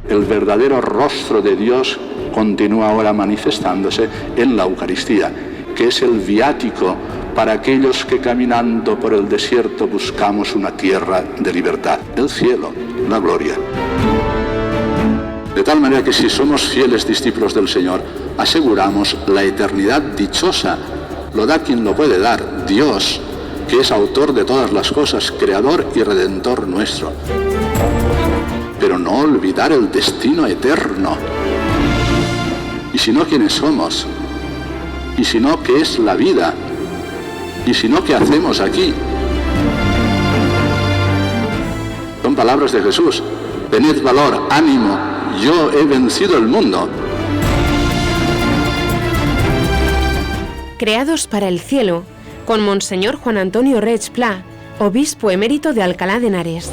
El verdadero rostro de Dios continúa ahora manifestándose en la Eucaristía, que es el viático para aquellos que caminando por el desierto buscamos una tierra de libertad, el cielo, la gloria. De tal manera que si somos fieles discípulos del Señor, aseguramos la eternidad dichosa. Lo da quien lo puede dar, Dios, que es autor de todas las cosas, creador y redentor nuestro. Pero no olvidar el destino eterno. Y si no, ¿quiénes somos? Y si no, ¿qué es la vida? Y si no, ¿qué hacemos aquí? Son palabras de Jesús. Tened valor, ánimo, yo he vencido el mundo. Creados para el cielo, con Monseñor Juan Antonio Reig Pla, obispo emérito de Alcalá de Henares.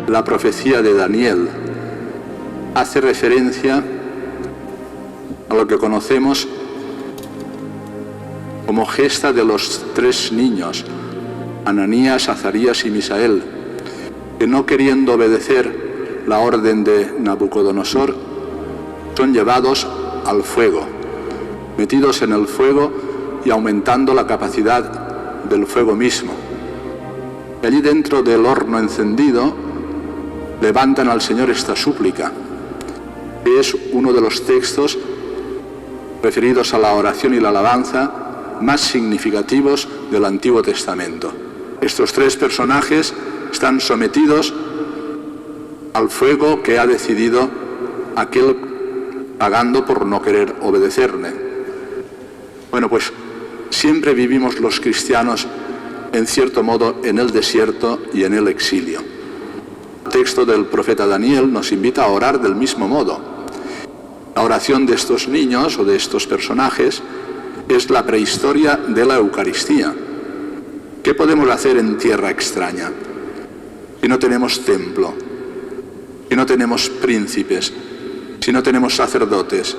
La profecía de Daniel hace referencia a lo que conocemos como gesta de los 3 niños, Ananías, Azarías y Misael, que no queriendo obedecer la orden de Nabucodonosor, son llevados al fuego, metidos en el fuego y aumentando la capacidad del fuego mismo. Y allí dentro del horno encendido levantan al Señor esta súplica, que es uno de los textos referidos a la oración y la alabanza más significativos del Antiguo Testamento. Estos 3 personajes están sometidos al fuego que ha decidido aquel pagando por no querer obedecerle. Bueno, pues siempre vivimos los cristianos, en cierto modo, en el desierto y en el exilio. El texto del profeta Daniel nos invita a orar del mismo modo. La oración de estos niños o de estos personajes es la prehistoria de la Eucaristía. ¿Qué podemos hacer en tierra extraña? Si no tenemos templo, si no tenemos príncipes, si no tenemos sacerdotes,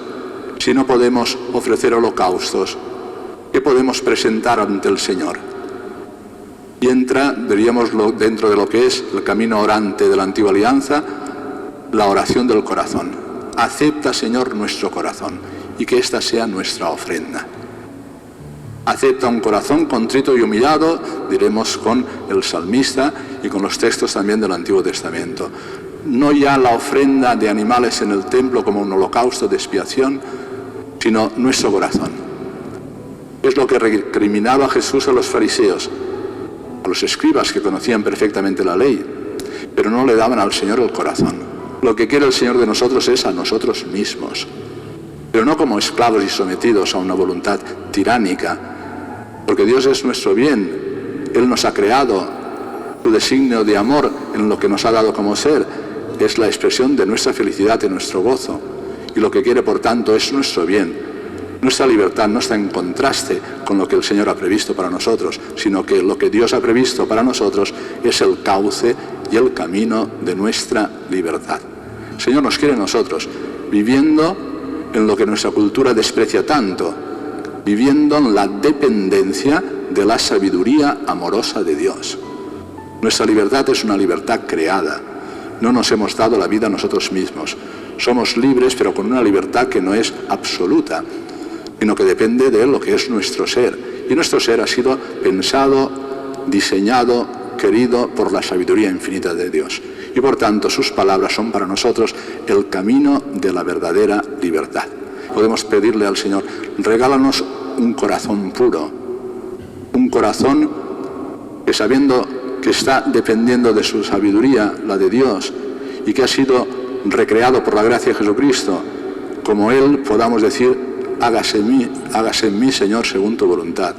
si no podemos ofrecer holocaustos, ¿qué podemos presentar ante el Señor? Y entra, diríamos, dentro de lo que es el camino orante de la antigua alianza, la oración del corazón. Acepta, Señor, nuestro corazón y que esta sea nuestra ofrenda. Acepta un corazón contrito y humillado, diremos con el salmista y con los textos también del Antiguo Testamento. No ya la ofrenda de animales en el templo como un holocausto de expiación, sino nuestro corazón. Es lo que recriminaba Jesús a los fariseos, a los escribas que conocían perfectamente la ley, pero no le daban al Señor el corazón. Lo que quiere el Señor de nosotros es a nosotros mismos, pero no como esclavos y sometidos a una voluntad tiránica, porque Dios es nuestro bien, Él nos ha creado, su designio de amor en lo que nos ha dado como ser es la expresión de nuestra felicidad y nuestro gozo, y lo que quiere por tanto es nuestro bien. Nuestra libertad no está en contraste con lo que el Señor ha previsto para nosotros, sino que lo que Dios ha previsto para nosotros es el cauce y el camino de nuestra libertad. El Señor nos quiere a nosotros, viviendo en lo que nuestra cultura desprecia tanto, viviendo en la dependencia de la sabiduría amorosa de Dios. Nuestra libertad es una libertad creada. No nos hemos dado la vida a nosotros mismos. Somos libres, pero con una libertad que no es absoluta, sino que depende de lo que es nuestro ser. Y nuestro ser ha sido pensado, diseñado, querido por la sabiduría infinita de Dios. Y por tanto sus palabras son para nosotros el camino de la verdadera libertad. Podemos pedirle al Señor, regálanos un corazón puro, un corazón que sabiendo que está dependiendo de su sabiduría, la de Dios, y que ha sido recreado por la gracia de Jesucristo, como Él podamos decir, hágase en mí, Señor, según tu voluntad.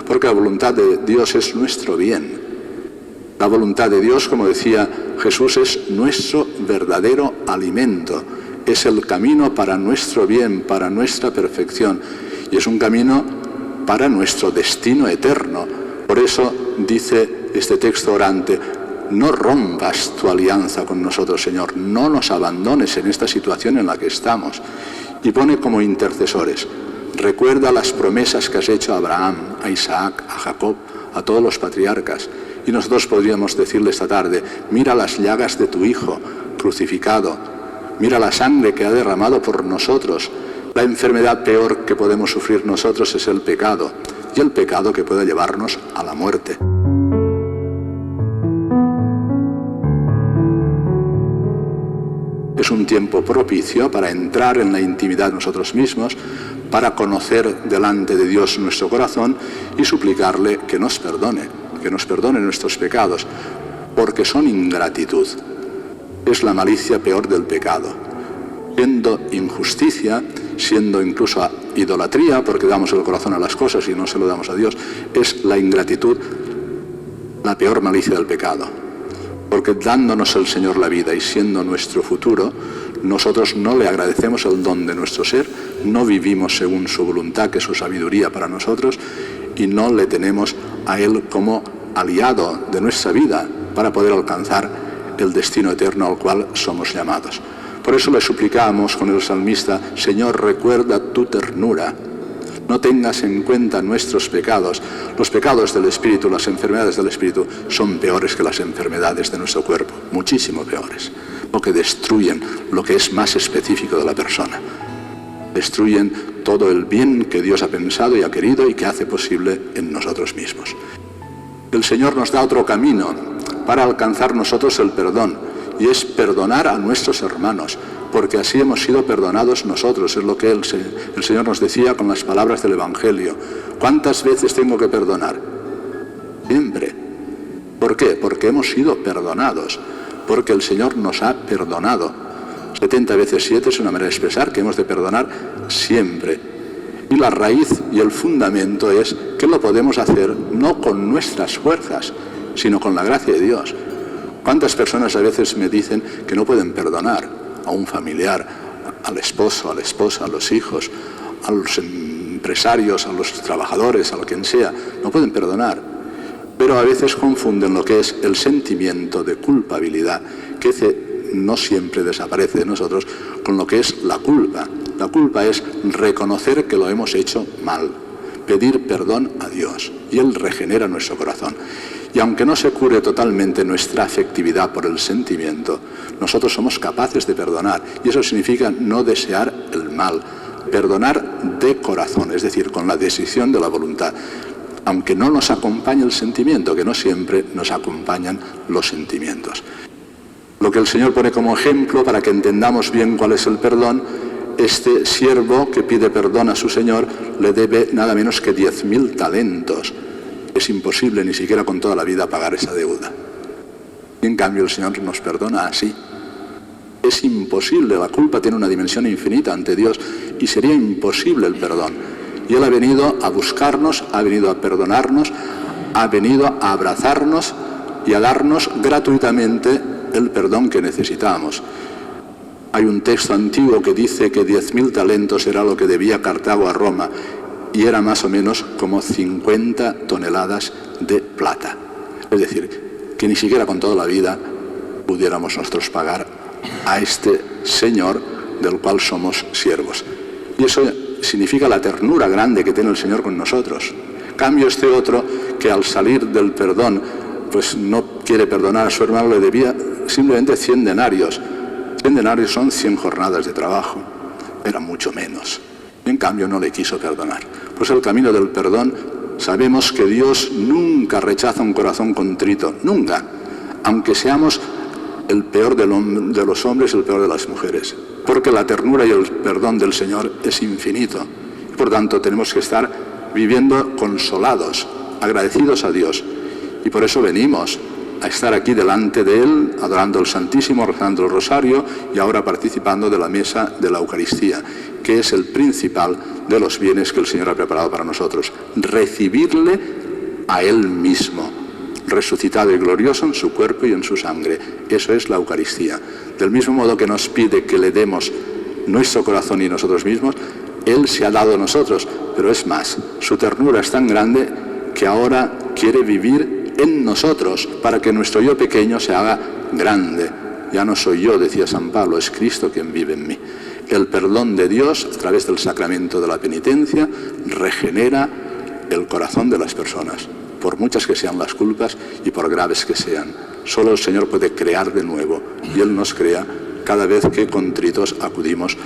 Porque la voluntad de Dios es nuestro bien. La voluntad de Dios, como decía Jesús, es nuestro verdadero alimento. Es el camino para nuestro bien, para nuestra perfección. Y es un camino para nuestro destino eterno. Por eso dice este texto orante, no rompas tu alianza con nosotros, Señor. No nos abandones en esta situación en la que estamos. Y pone como intercesores, Recuerda las promesas que has hecho a Abraham, a Isaac, a Jacob, a todos los patriarcas. Y nosotros podríamos decirle esta tarde, mira las llagas de tu Hijo crucificado, mira la sangre que ha derramado por nosotros. La enfermedad peor que podemos sufrir nosotros es el pecado, y el pecado que puede llevarnos a la muerte. Es un tiempo propicio para entrar en la intimidad de nosotros mismos, para conocer delante de Dios nuestro corazón y suplicarle que nos perdone nuestros pecados, porque son ingratitud. Es la malicia peor del pecado. Siendo injusticia, siendo incluso idolatría, porque damos el corazón a las cosas y no se lo damos a Dios, es la ingratitud la peor malicia del pecado. Porque dándonos el Señor la vida y siendo nuestro futuro, nosotros no le agradecemos el don de nuestro ser, no vivimos según su voluntad, que es su sabiduría para nosotros, y no le tenemos a Él como aliado de nuestra vida para poder alcanzar el destino eterno al cual somos llamados. Por eso le suplicamos con el salmista, Señor, recuerda tu ternura. No tengas en cuenta nuestros pecados. Los pecados del espíritu, las enfermedades del espíritu, son peores que las enfermedades de nuestro cuerpo, muchísimo peores, porque destruyen lo que es más específico de la persona. Destruyen todo el bien que Dios ha pensado y ha querido y que hace posible en nosotros mismos. El Señor nos da otro camino para alcanzar nosotros el perdón, y es perdonar a nuestros hermanos, porque así hemos sido perdonados nosotros. Es lo que el Señor nos decía con las palabras del Evangelio. ¿Cuántas veces tengo que perdonar? Siempre. ¿Por qué? Porque hemos sido perdonados, porque el Señor nos ha perdonado. 70 veces 7 es una manera de expresar que hemos de perdonar siempre. Y la raíz y el fundamento es que lo podemos hacer no con nuestras fuerzas, sino con la gracia de Dios. ¿Cuántas personas a veces me dicen que no pueden perdonar a un familiar, al esposo, a la esposa, a los hijos, a los empresarios, a los trabajadores, a lo quien sea? No pueden perdonar. Pero a veces confunden lo que es el sentimiento de culpabilidad, que no siempre desaparece de nosotros, con lo que es la culpa. La culpa es reconocer que lo hemos hecho mal, pedir perdón a Dios, y Él regenera nuestro corazón. Y aunque no se cure totalmente nuestra afectividad por el sentimiento, nosotros somos capaces de perdonar. Y eso significa no desear el mal. Perdonar de corazón, es decir, con la decisión de la voluntad. Aunque no nos acompañe el sentimiento, que no siempre nos acompañan los sentimientos. Lo que el Señor pone como ejemplo para que entendamos bien cuál es el perdón, este siervo que pide perdón a su Señor le debe nada menos que 10.000 talentos. Es imposible ni siquiera con toda la vida pagar esa deuda. Y en cambio el Señor nos perdona así. Es imposible, la culpa tiene una dimensión infinita ante Dios y sería imposible el perdón. Y Él ha venido a buscarnos, ha venido a perdonarnos, ha venido a abrazarnos y a darnos gratuitamente el perdón que necesitamos. Hay un texto antiguo que dice que 10.000 talentos era lo que debía Cartago a Roma, y era más o menos como 50 toneladas de plata. Es decir, que ni siquiera con toda la vida pudiéramos nosotros pagar a este Señor del cual somos siervos. Y eso significa la ternura grande que tiene el Señor con nosotros. Cambio este otro, que al salir del perdón, pues no quiere perdonar a su hermano, le debía simplemente 100 denarios. 100 denarios son 100 jornadas de trabajo. Era mucho menos. Y en cambio no le quiso perdonar. Pues el camino del perdón, sabemos que Dios nunca rechaza un corazón contrito, nunca, aunque seamos el peor de los hombres y el peor de las mujeres, porque la ternura y el perdón del Señor es infinito. Por tanto, tenemos que estar viviendo consolados, agradecidos a Dios, y por eso venimos a estar aquí delante de Él, adorando al Santísimo, rezando el rosario y ahora participando de la mesa de la Eucaristía, que es el principal de los bienes que el Señor ha preparado para nosotros. Recibirle a Él mismo, resucitado y glorioso en su cuerpo y en su sangre. Eso es la Eucaristía. Del mismo modo que nos pide que le demos nuestro corazón y nosotros mismos, Él se ha dado a nosotros, pero es más, su ternura es tan grande que ahora quiere vivir en nosotros para que nuestro yo pequeño se haga grande. Ya no soy yo, decía San Pablo, es Cristo quien vive en mí. El perdón de Dios a través del sacramento de la penitencia regenera el corazón de las personas, por muchas que sean las culpas y por graves que sean. Solo el Señor puede crear de nuevo, y Él nos crea cada vez que contritos acudimos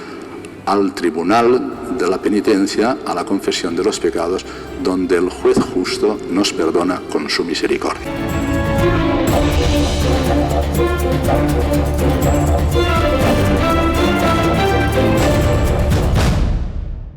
al tribunal de la penitencia, a la confesión de los pecados, donde el juez justo nos perdona con su misericordia.